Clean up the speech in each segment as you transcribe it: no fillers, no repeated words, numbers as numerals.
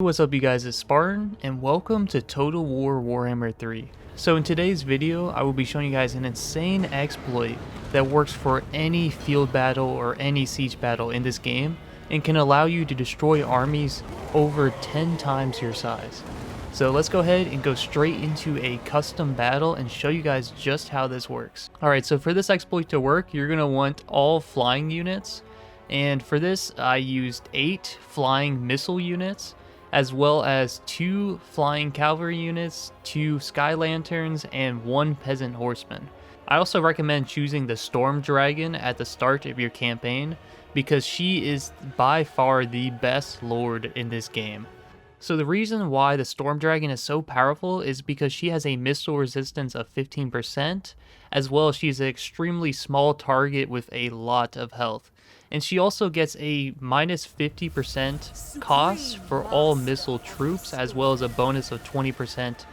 What's up you guys, it's Spartan and welcome to Total War Warhammer 3. So in today's video I will be showing you guys an insane exploit that works for any field battle or any siege battle in this game and can allow you to destroy armies over 10 times your size. So let's go ahead and go straight into a custom battle and show you guys just how this works. Alright, so for this exploit to work you're going to want all flying units, and for this I used 8 flying missile units, as well as 2 flying cavalry units, 2 sky lanterns, and 1 peasant horseman. I also recommend choosing the storm dragon at the start of your campaign because she is by far the best lord in this game. So the reason why the storm dragon is so powerful is because she has a missile resistance of 15%, as well as she's an extremely small target with a lot of health. And she also gets a minus 50% cost for all missile troops, as well as a bonus of 20%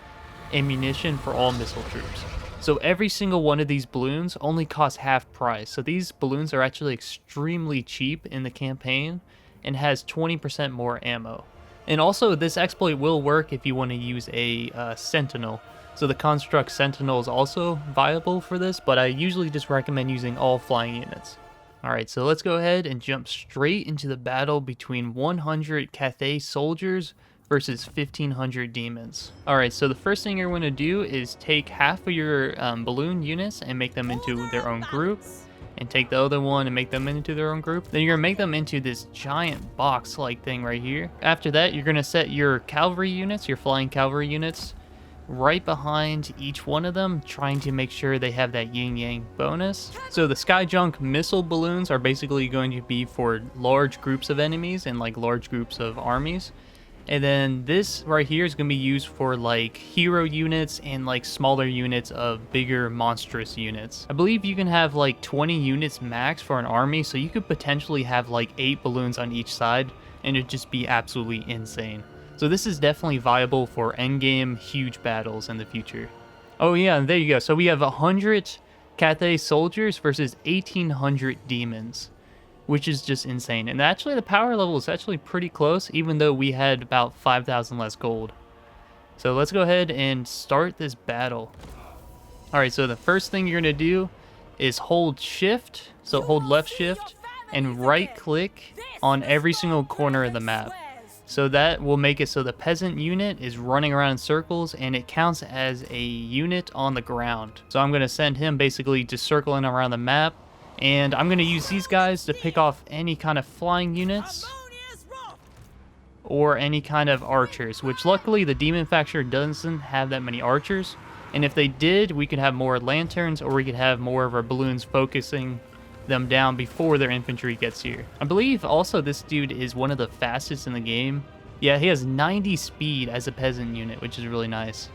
ammunition for all missile troops. So every single one of these balloons only costs half price. So these balloons are actually extremely cheap in the campaign and has 20% more ammo. And also this exploit will work if you want to use a sentinel. So the construct sentinel is also viable for this, but I usually just recommend using all flying units. Alright, so let's go ahead and jump straight into the battle between 100 Cathay soldiers versus 1500 demons. Alright, so the first thing you're going to do is take half of your balloon units and make them into their own group, and take the other one and make them into their own group. Then you're going to make them into this giant box-like thing right here. After that, you're going to set your cavalry units, your flying cavalry units, right behind each one of them, trying to make sure they have that yin-yang bonus. So the sky junk missile balloons are basically going to be for large groups of enemies and like large groups of armies. And then this right here is going to be used for like hero units and like smaller units of bigger monstrous units. I believe you can have like 20 units max for an army, so you could potentially have like 8 balloons on each side and it'd just be absolutely insane. So this is definitely viable for endgame huge battles in the future. Oh yeah, and there you go. So we have 100 Cathay soldiers versus 1800 demons, which is just insane. And actually the power level is actually pretty close, even though we had about 5,000 less gold. So let's go ahead and start this battle. Alright, so the first thing you're going to do is hold shift, so hold left shift, and right click on every single corner of the map. So that will make it so the peasant unit is running around in circles and it counts as a unit on the ground. So I'm going to send him basically just circling around the map, and I'm going to use these guys to pick off any kind of flying units or any kind of archers, which luckily the demon faction doesn't have that many archers, and if they did we could have more lanterns, or we could have more of our balloons focusing them down before their infantry gets here. I believe also this dude is one of the fastest in the game. Yeah, he has 90 speed as a peasant unit, which is really nice.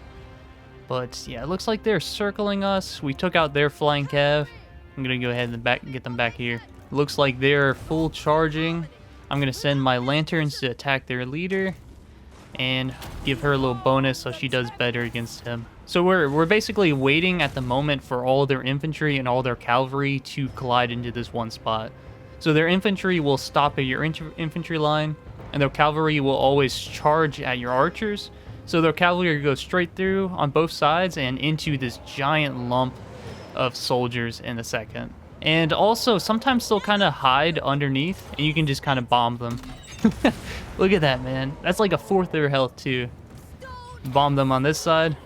But yeah, it looks like they're circling us. We took out their flying cav. I'm gonna go ahead and get them back here. Looks like they're full charging. I'm gonna send my lanterns to attack their leader and give her a little bonus so she does better against him. So we're basically waiting at the moment for all their infantry and all their cavalry to collide into this one spot. So their infantry will stop at your infantry line, and their cavalry will always charge at your archers. So their cavalry will go straight through on both sides and into this giant lump of soldiers in a second. And also sometimes they'll kind of hide underneath and you can just kind of bomb them. Look at that, man. That's like a fourth of their health too. Bomb them on this side.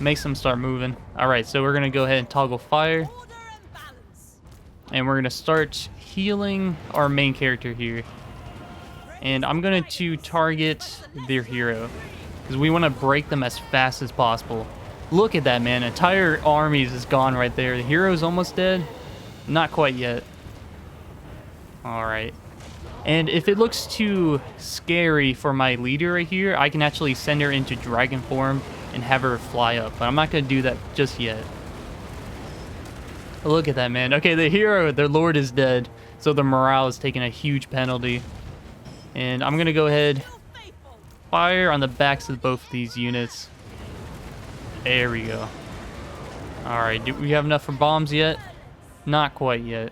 Makes them start moving. Alright, so we're going to go ahead and toggle fire. And we're going to start healing our main character here. And I'm going to target their hero, because we want to break them as fast as possible. Look at that, man. Entire armies is gone right there. The hero's almost dead. Not quite yet. Alright. And if it looks too scary for my leader right here, I can actually send her into dragon form and have her fly up. But I'm not going to do that just yet. Look at that, man. Okay, the hero, their lord is dead. So the morale is taking a huge penalty. And I'm going to go ahead, fire on the backs of both these units. There we go. Alright, do we have enough for bombs yet? Not quite yet.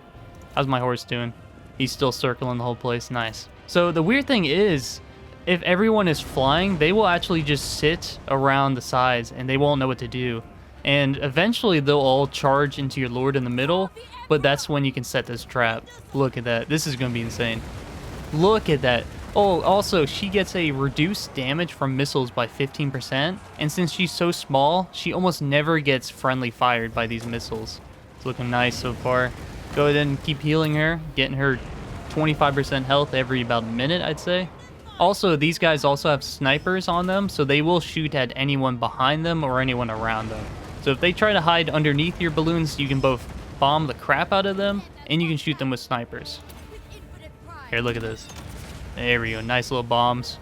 How's my horse doing? He's still circling the whole place. Nice. So the weird thing is, if everyone is flying, they will actually just sit around the sides and they won't know what to do. And eventually they'll all charge into your lord in the middle, but that's when you can set this trap. Look at that. This is going to be insane. Look at that. Oh, also, she gets a reduced damage from missiles by 15%, and since she's so small, she almost never gets friendly fired by these missiles. It's looking nice so far. Go ahead and keep healing her, getting her 25% health every about a minute, I'd say. Also, these guys also have snipers on them, so they will shoot at anyone behind them or anyone around them. So if they try to hide underneath your balloons, you can both bomb the crap out of them, and you can shoot them with snipers. Here, look at this. There we go, nice little bombs.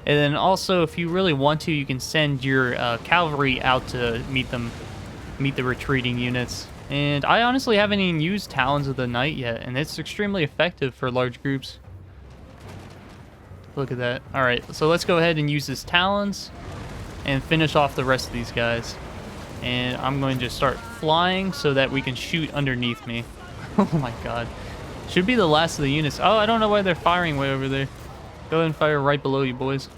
And then also, if you really want to, you can send your cavalry out to meet the retreating units. And I honestly haven't even used Talons of the Night yet, and it's extremely effective for large groups. Look at that. Alright, so let's go ahead and use this Talons and finish off the rest of these guys. And I'm going to start flying so that we can shoot underneath me. Oh my god. Should be the last of the units. Oh, I don't know why they're firing way over there. Go ahead and fire right below you, boys.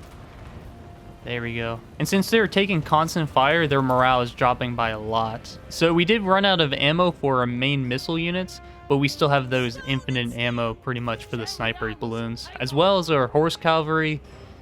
There we go. And since they're taking constant fire, their morale is dropping by a lot. So we did run out of ammo for our main missile units, but we still have those infinite ammo pretty much for the sniper balloons, as well as our horse cavalry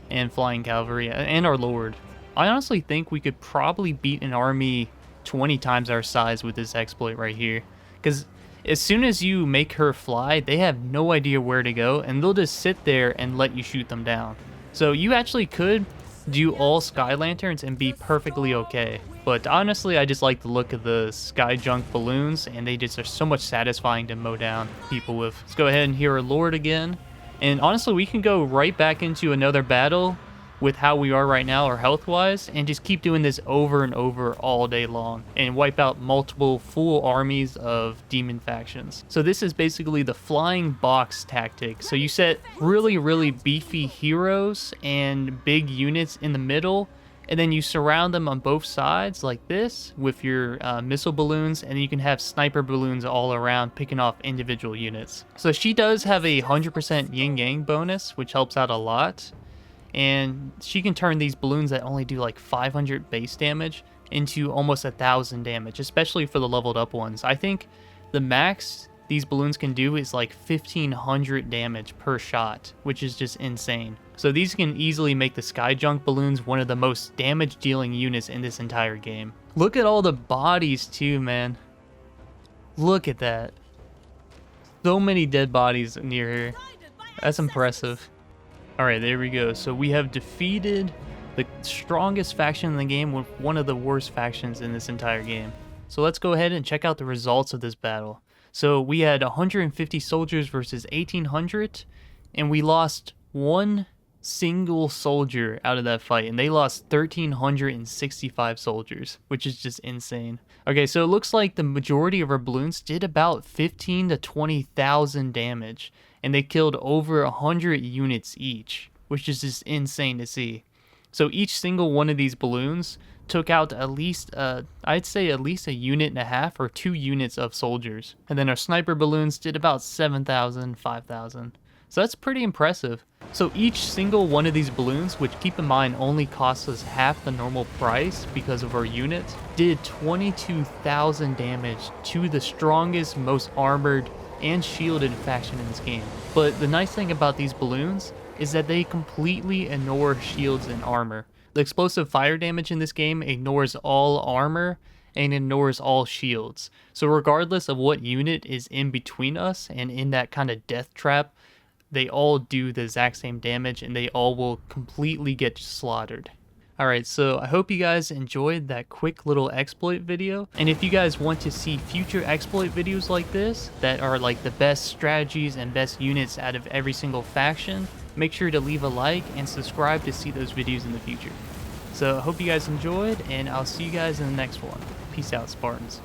and flying cavalry and our lord. I honestly think we could probably beat an army 20 times our size with this exploit right here, because as soon as you make her fly, they have no idea where to go, and they'll just sit there and let you shoot them down. So you actually could do all sky lanterns and be perfectly okay. But honestly, I just like the look of the sky junk balloons, and they just are so much satisfying to mow down people with. Let's go ahead and heal our lord again. And honestly, we can go right back into another battle with how we are right now, or health-wise, and just keep doing this over and over all day long and wipe out multiple full armies of demon factions. So this is basically the flying box tactic. So you set really, really beefy heroes and big units in the middle, and then you surround them on both sides like this with your missile balloons, and you can have sniper balloons all around picking off individual units. So she does have a 100% yin-yang bonus, which helps out a lot. And she can turn these balloons that only do like 500 base damage into almost 1,000 damage, especially for the leveled up ones. I think the max these balloons can do is like 1,500 damage per shot, which is just insane. So these can easily make the sky junk balloons one of the most damage dealing units in this entire game. Look at all the bodies too, man. Look at that. So many dead bodies near here. That's impressive. Alright, there we go. So we have defeated the strongest faction in the game with one of the worst factions in this entire game. So let's go ahead and check out the results of this battle. So we had 150 soldiers versus 1,800, and we lost one single soldier out of that fight, and they lost 1,365 soldiers, which is just insane. Okay, so it looks like the majority of our balloons did about 15 to 20,000 damage, and they killed over 100 units each, which is just insane to see. So each single one of these balloons took out at least, I'd say at least a unit and a half or 2 units of soldiers. And then our sniper balloons did about 7,000, 5,000. So that's pretty impressive. So each single one of these balloons, which keep in mind only costs us half the normal price because of our units, did 22,000 damage to the strongest, most armored, and shielded faction in this game. But the nice thing about these balloons is that they completely ignore shields and armor. The explosive fire damage in this game ignores all armor and ignores all shields. So regardless of what unit is in between us and in that kind of death trap, they all do the exact same damage and they all will completely get slaughtered. Alright, so I hope you guys enjoyed that quick little exploit video. And if you guys want to see future exploit videos like this, that are like the best strategies and best units out of every single faction, make sure to leave a like and subscribe to see those videos in the future. So I hope you guys enjoyed, and I'll see you guys in the next one. Peace out, Spartans.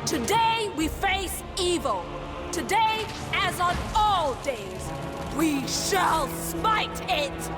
Today we face evil. Today, as on all days, we shall smite it!